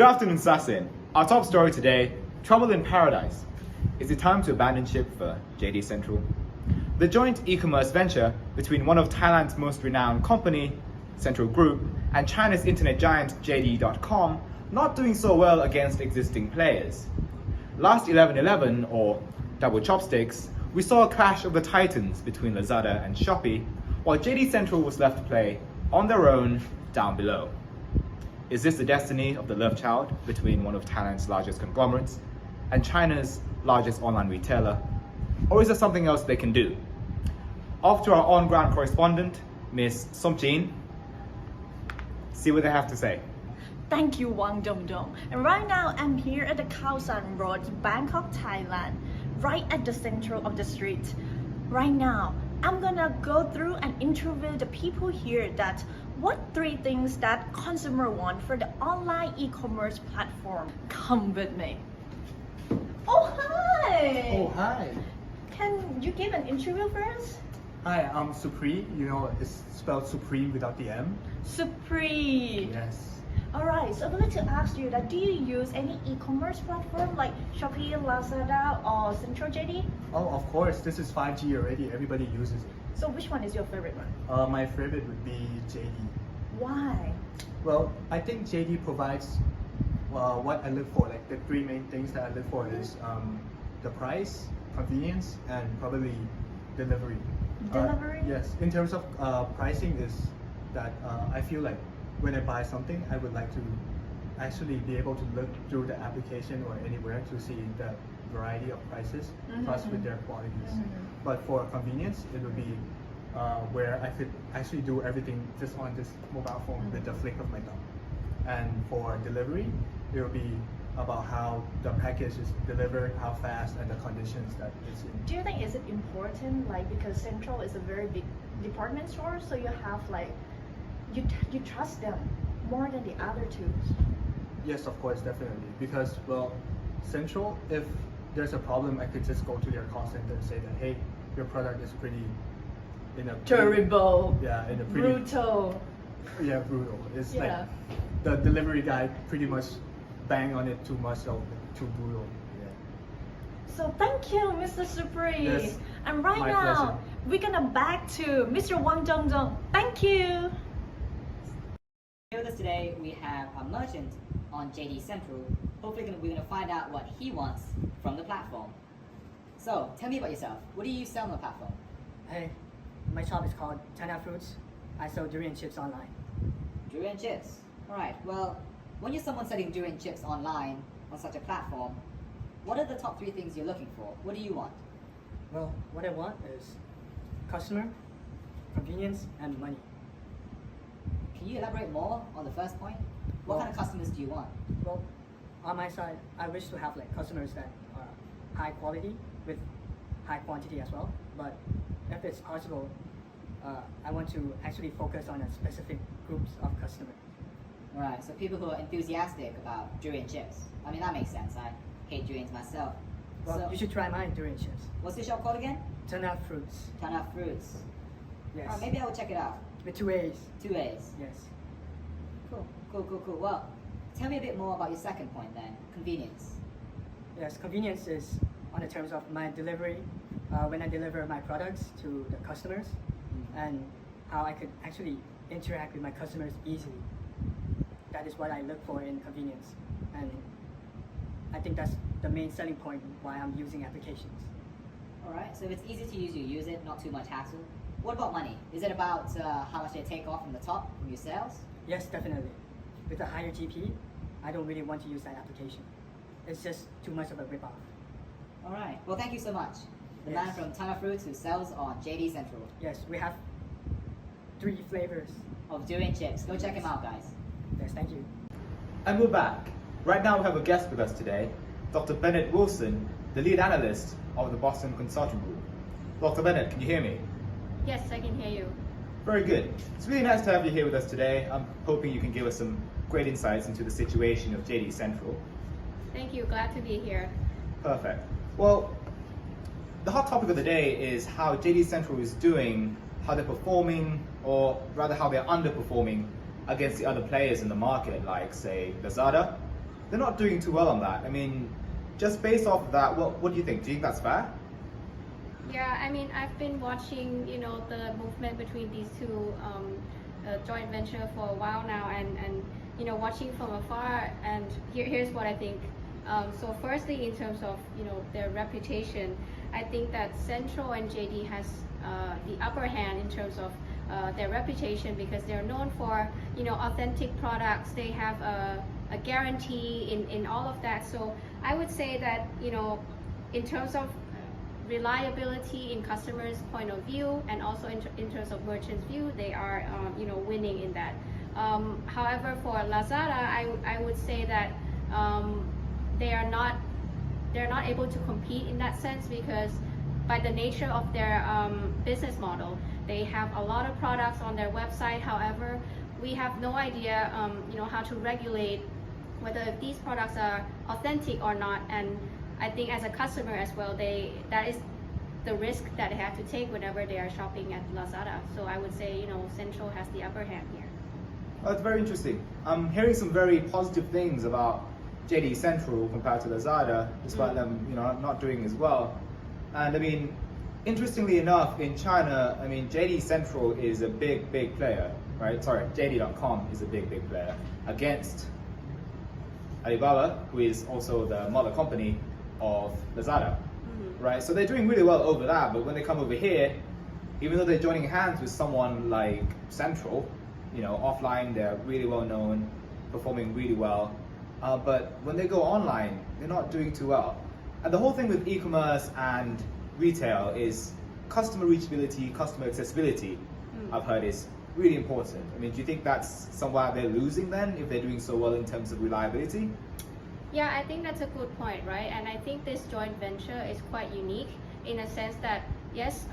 afternoon, Sassin. Our top story today, trouble in paradise. Is it time to abandon ship for JD Central? The joint e-commerce venture between one of Thailand's most renowned company, Central Group, and China's internet giant JD.com not doing so well against existing players. Last 11/11, or double chopsticks, we saw a clash of the titans between Lazada and Shopee, while JD Central was left to play on their own down below. Is this the destiny of the love child between one of Thailand's largest conglomerates and China's largest online retailer? Or is there something else they can do? Off to our on-ground correspondent, Miss Somjin. See what they have to say. Thank you, Wang Dongdong. And right now, I'm here at the Khao San Road, Bangkok, Thailand, right at the center of the street. Right now, I'm gonna go through and interview the people here that what 3 things that consumer want for the online e-commerce platform. Come with me. Oh, hi! Oh, hi. Can you give an interview first? Hi, I'm Supreme. You know, it's spelled Supreme without the M. Supreme. Yes. Alright, so I'd like to ask you that do you use any e-commerce platform like Shopee, Lazada, or Central JD? Oh, of course. This is 5G already. Everybody uses it. So which one is your favorite one? My favorite would be JD. Why? Well, I think JD provides what I look for. Like the 3 main things that I look for is the price, convenience, and probably delivery. Delivery? Yes. In terms of pricing, is that I feel like when I buy something, I would like to actually be able to look through the application or anywhere to see the variety of prices, plus with their qualities. But for convenience, it would be where I could actually do everything just on this mobile phone with the flick of my thumb. And for delivery, it will be about how the package is delivered, how fast, and the conditions that it's in. Do you think is it important like because Central is a very big department store, so you have like you trust them more than the other two? Yes, of course, definitely. Because, well, Central, if there's a problem, I could just go to their call center and say that, hey, your product is pretty Terrible. Yeah, in a pretty Brutal. Yeah, brutal. It's Yeah. like the delivery guy pretty much bang on it too much, so too brutal. Yeah. So thank you, Mr. Supreme. Yes, And right my now, pleasure. we're gonna back to Mr. Wang Dongdong. Thank you. Here with us today, we have a merchant on JD Central. Hopefully, we're going to find out what he wants from the platform. So, tell me about yourself. What do you sell on the platform? Hey, my shop is called Chana Fruits. I sell durian chips online. Durian chips. Alright, well, when you're someone selling durian chips online on such a platform, what are the top 3 things you're looking for? What do you want? Well, what I want is customer, convenience, and money. Can you elaborate more on the first point? What kind of customers do you want? Well, on my side, I wish to have like customers that are high quality with high quantity as well. But if it's possible, I want to actually focus on a specific groups of customers. Alright, so people who are enthusiastic about durian chips. I mean, that makes sense. I hate durians myself. Well, So, you should try my durian chips. what's your shop called again? Chana Fruits. Tana Fruits. Yes. Alright, maybe I will check it out. With 2 A's. 2 A's. Yes. Cool. Well, tell me a bit more about your second point then, convenience. Yes, convenience is on the terms of my delivery, when I deliver my products to the customers, and how I could actually interact with my customers easily. That is what I look for in convenience, and I think that's the main selling point why I'm using applications. Alright, so if it's easy to use, you use it, not too much hassle. What about money? Is it about how much they take off from the top from your sales? Yes, definitely. With a higher GP, I don't really want to use that application. It's just too much of a ripoff. Alright, well thank you so much. The Yes. man from Tana Fruits who sells on JD Central Yes, we have 3 flavors. of durian chips. Go check him out, guys. Yes, thank you. And we're back. Right now we have a guest with us today, Dr. Bennett Wilson, the lead analyst of the Boston Consulting Group. Dr. Bennett, can you hear me? Yes, I can hear you. Very good. It's really nice to have you here with us today. I'm hoping you can give us some great insights into the situation of JD Central. Thank you. Glad to be here. Perfect. Well, the hot topic of the day is how JD Central is doing, how they're performing, or rather how they're underperforming against the other players in the market, like say Lazada, they're not doing too well on that. I mean, just based off of that, what do you think? Do you think that's fair? Yeah, I mean, I've been watching, the movement between these two joint venture for a while now, and watching from afar. And here's what I think. So, firstly, in terms of their reputation, I think that Central and JD has the upper hand in terms of their reputation, because they're known for authentic products. They have a guarantee in all of that. So I would say that in terms of reliability in customers' point of view, and also in terms of merchants' view, they are winning in that. However, for Lazada, I would say that they're not able to compete in that sense, because by the nature of their business model, they have a lot of products on their website. However, we have no idea how to regulate whether these products are authentic or not. And I think as a customer as well, that is the risk that they have to take whenever they are shopping at Lazada. So I would say Central has the upper hand here. That's very interesting. I'm hearing some very positive things about JD Central compared to Lazada, despite them not doing as well. And I mean, interestingly enough, in China, I mean, JD Central is a big player, right? Sorry, JD.com is a big player against Alibaba, who is also the mother company of Lazada, right? So they're doing really well over that, but when they come over here, even though they're joining hands with someone like Central, offline they're really well known, performing really well, but when they go online, they're not doing too well. And the whole thing with e-commerce and retail is customer reachability, customer accessibility, I've heard, is really important. I mean, do you think that's somewhere they're losing then, if they're doing so well in terms of reliability? Yeah, I think that's a good point, right? And I think this joint venture is quite unique in a sense that, yes,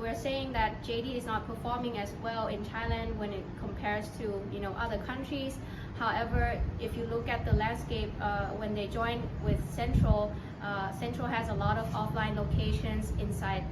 we're saying that JD is not performing as well in Thailand when it compares to other countries. However, if you look at the landscape, when they join with Central, Central has a lot of offline locations inside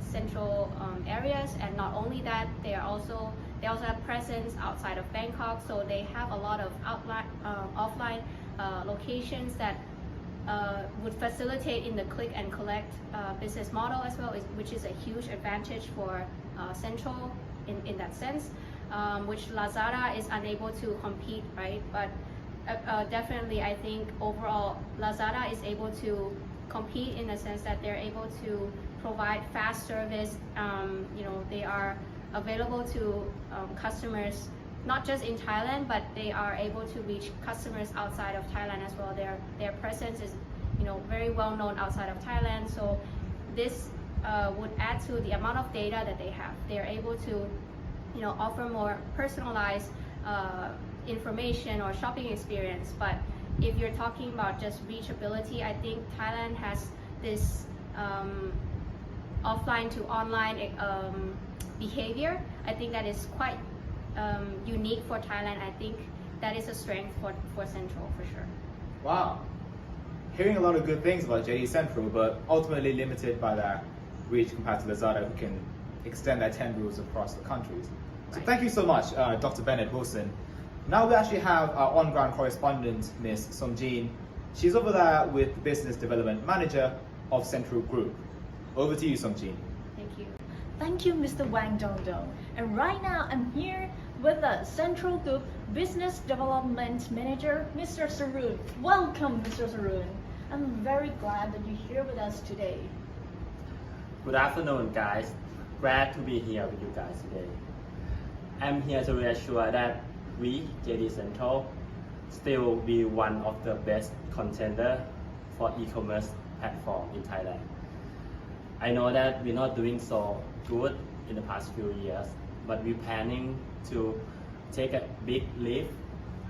central areas, and not only that, they also have presence outside of Bangkok. So they have a lot of offline locations that would facilitate in the click and collect business model as well, which is a huge advantage for Central in that sense, which Lazada is unable to compete, right? But definitely, I think overall Lazada is able to compete in the sense that they're able to provide fast service. They are available to customers not just in Thailand, but they are able to reach customers outside of Thailand as well. Their presence is very well known outside of Thailand. So this would add to the amount of data that they have. They're able to offer more personalized information or shopping experience. But if you're talking about just reachability, I think Thailand has this offline to online behavior. I think that is quite unique for Thailand. I think that is a strength for Central for sure. Wow. Hearing a lot of good things about JD Central, but ultimately limited by their reach compared to Lazada, who can extend their tendrils across the countries. So thank you so much, Dr. Bennett Wilson. Now we actually have our on-ground correspondent, Ms. Somjin. She's over there with the Business Development Manager of Central Group. Over to you, Somjin. Thank you. Thank you, Mr. Wang Dongdong. And right now, I'm here with the Central Group Business Development Manager, Mr. Sarun. Welcome, Mr. Sarun. I'm very glad that you're here with us today. Good afternoon, guys. Glad to be here with you guys today. I'm here to reassure that we, JD Central, still be one of the best contender for e-commerce platform in Thailand. I know that we're not doing so good in the past few years, but we're planning to take a big leap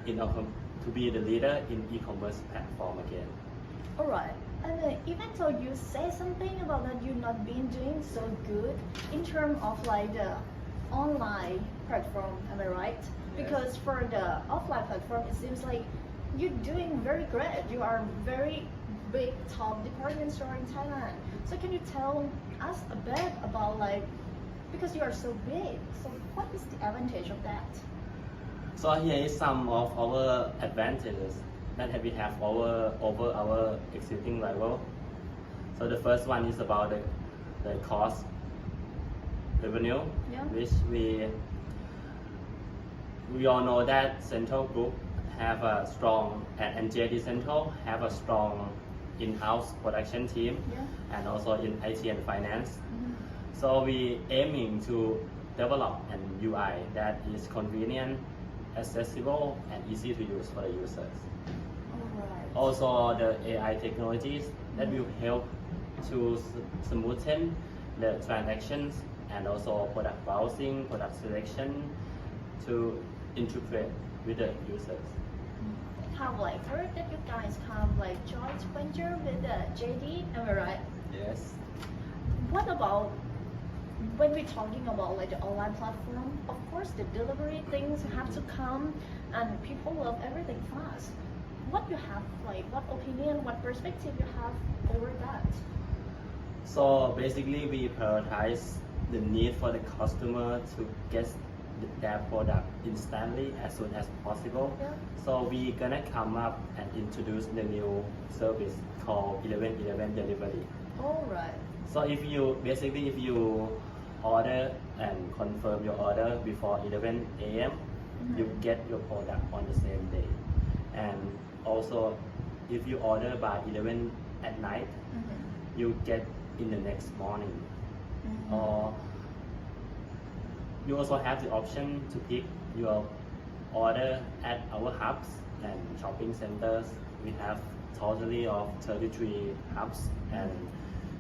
to be the leader in e-commerce platform again. Alright, and even though you say something about that you've not been doing so good in terms of like the online platform, am I right? Because for the offline platform, it seems like you're doing very great. You are very big top department store in Thailand. So can you tell us a bit about because you are so big, so what is the advantage of that? So here is some of our advantages that we have over our existing rival. So the first one is about the cost revenue, Yeah. which we all know that Central Group have a strong and JD Central have a strong in-house production team Yeah. and also in IT and finance. Mhm. So we aiming to develop an UI that is convenient, accessible, and easy to use for the users. Alright. Also, the AI technologies that will help to smoothen the transactions and also product browsing, product selection to interpret with the users. Have like heard that you guys have like joint venture with JD, am I right? Yes. What about when we're talking about like the online platform? Of course, the delivery things have to come, and people love everything fast. What you have like, what opinion, what perspective you have over that? So basically, we prioritize the need for the customer to get their product instantly as soon as possible. Yeah. So we gonna come up and introduce the new service called 1111 delivery. All right. So if you order and confirm your order before 11 a.m., you get your product on the same day. And also, if you order by 11 at night, you get in the next morning. Or you also have the option to pick your order at our hubs and shopping centers. We have totally of 33 hubs and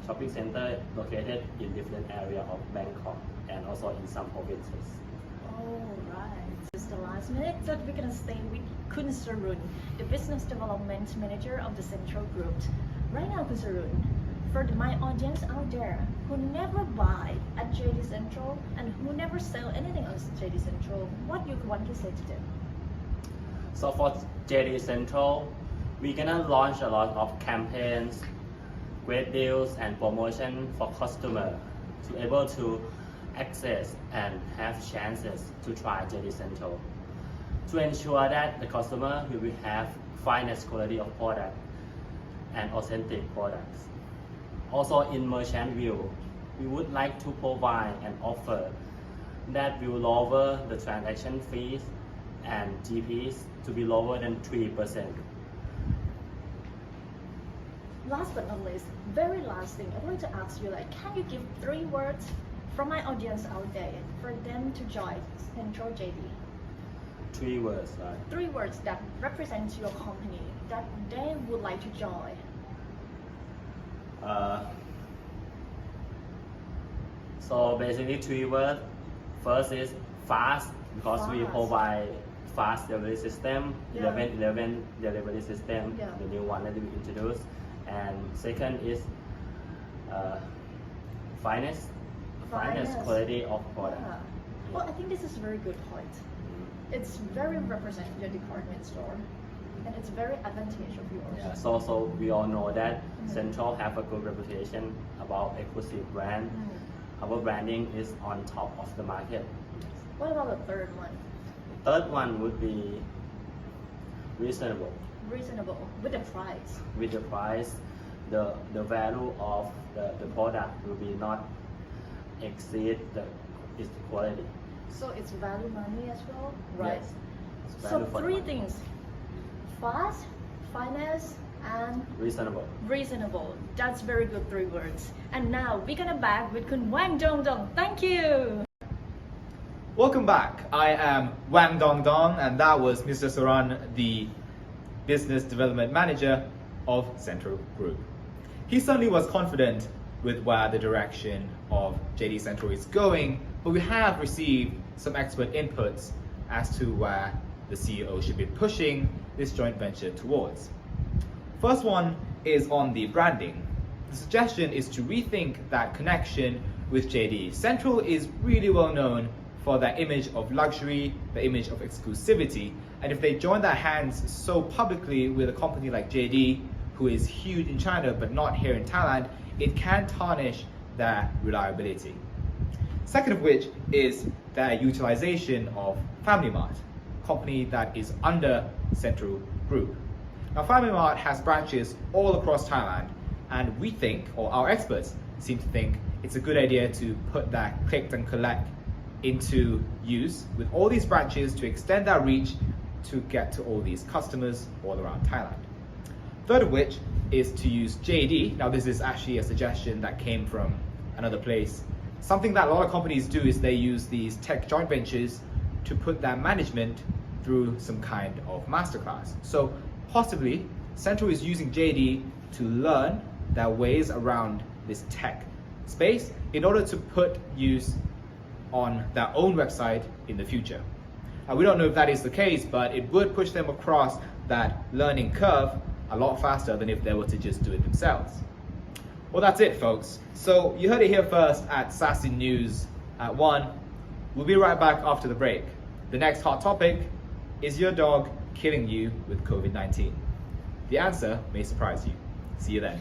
shopping center located in different areas of Bangkok and also in some provinces. All right. This is the last minute that we're gonna stay with Kun Sarun, the business development manager of the Central Group. Right now, Kun Sarun, for my audience out there who never buy at JD Central and who never sell anything on JD Central, what you want to say to them? So for JD Central, we're gonna launch a lot of campaigns, great deals and promotion for customer to able to access and have chances to try JD Central to ensure that the customer will have finest quality of product and authentic products. Also in merchant view, we would like to provide an offer that will lower the transaction fees and GPs to be lower than 3%. Last but not least, very last thing, I'd like to ask you, like, can you give 3 words from my audience out there for them to join Central JD? 3 words, right? 3 words that represent your company that they would like to join. So basically 3 words. First is fast, because we Fast. provide fast delivery system, Yeah. 1111 delivery system, Yeah. the new one that we introduced. And second is finest Finest. quality of product. Yeah. Well, I think this is a very good point. It's very represent your department store, and it's very advantage of yours. Yeah, so we all know that Central have a good reputation about exclusive brand. Our branding is on top of the market. What about the third one? Third one would be reasonable. Reasonable with the price. With the price, the value of the product will be not exceed its quality. So it's value money as well, right? Yes, it's So value for the 3 money. things: fast, finance, and Reasonable. reasonable. That's very good 3 words. And now we're gonna back with Kun Wang Dong Dong. Thank you. Welcome back. I am Wang Dong Dong, and that was Mr. Saran, the Business Development Manager of Central Group. He certainly was confident with where the direction of JD Central is going, but we have received some expert inputs as to where the CEO should be pushing this joint venture towards. First one is on the branding. The suggestion is to rethink that connection with JD. Central is really well known for their image of luxury, the image of exclusivity, and if they join their hands so publicly with a company like JD, who is huge in China but not here in Thailand, it can tarnish their reliability. Second of which is their utilization of FamilyMart. company that is under Central Group. Now, FamilyMart has branches all across Thailand, and we think, or our experts seem to think, it's a good idea to put that click and collect into use with all these branches to extend our reach to get to all these customers all around Thailand. Third of which is to use JD. Now, this is actually a suggestion that came from another place. Something that a lot of companies do is they use these tech joint ventures to put their management through some kind of masterclass. So possibly Central is using JD to learn their ways around this tech space in order to put use on their own website in the future. Now, we don't know if that is the case, but it would push them across that learning curve a lot faster than if they were to just do it themselves. Well, that's it, folks. So you heard it here first at Sassy News at 1. We'll be right back after the break. The next hot topic: is your dog killing you with COVID-19? The answer may surprise you. See you then.